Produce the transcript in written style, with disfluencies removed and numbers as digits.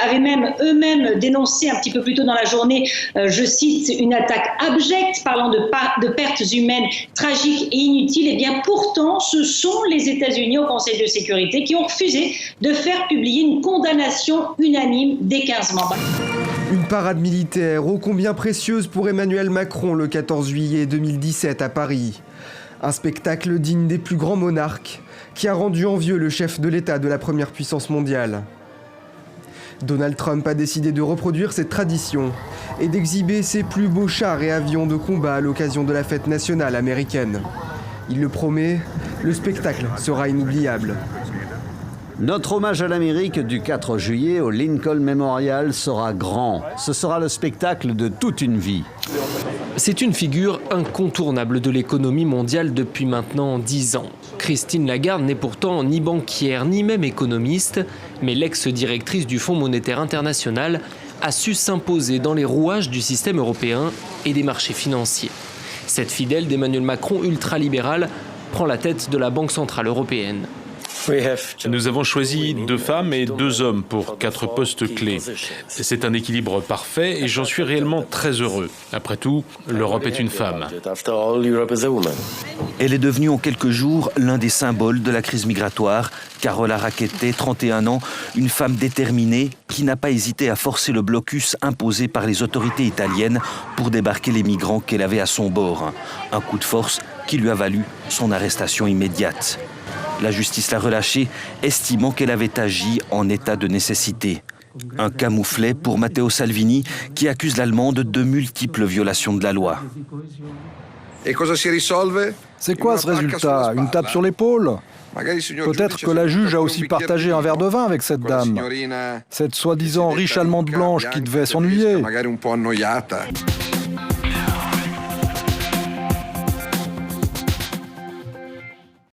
avaient même eux-mêmes dénoncé un petit peu plus tôt dans la journée, je cite, une attaque abjecte parlant de pertes humaines tragiques et inutiles. Et bien pourtant, ce sont les États-Unis au Conseil de sécurité qui ont refusé de faire publier une condamnation unanime des 15 membres. Une parade militaire ô combien précieuse pour Emmanuel Macron le 14 juillet 2017 à Paris. Un spectacle digne des plus grands monarques qui a rendu envieux le chef de l'État de la première puissance mondiale. Donald Trump a décidé de reproduire cette tradition et d'exhiber ses plus beaux chars et avions de combat à l'occasion de la fête nationale américaine. Il le promet, le spectacle sera inoubliable. Notre hommage à l'Amérique du 4 juillet au Lincoln Memorial sera grand. Ce sera le spectacle de toute une vie. C'est une figure incontournable de l'économie mondiale depuis maintenant 10 ans. Christine Lagarde n'est pourtant ni banquière ni même économiste, mais l'ex-directrice du Fonds monétaire international a su s'imposer dans les rouages du système européen et des marchés financiers. Cette fidèle d'Emmanuel Macron ultralibérale prend la tête de la Banque centrale européenne. Nous avons choisi 2 femmes et 2 hommes pour 4 postes clés. C'est un équilibre parfait et j'en suis réellement très heureux. Après tout, l'Europe est une femme. Elle est devenue en quelques jours l'un des symboles de la crise migratoire. Carola Rackete, 31 ans, une femme déterminée qui n'a pas hésité à forcer le blocus imposé par les autorités italiennes pour débarquer les migrants qu'elle avait à son bord. Un coup de force qui lui a valu son arrestation immédiate. La justice l'a relâchée, estimant qu'elle avait agi en état de nécessité. Un camouflet pour Matteo Salvini, qui accuse l'Allemande de multiples violations de la loi. C'est quoi ce résultat? Une tape sur l'épaule? Peut-être que la juge a aussi partagé un verre de vin avec cette dame. Cette soi-disant riche Allemande blanche qui devait s'ennuyer.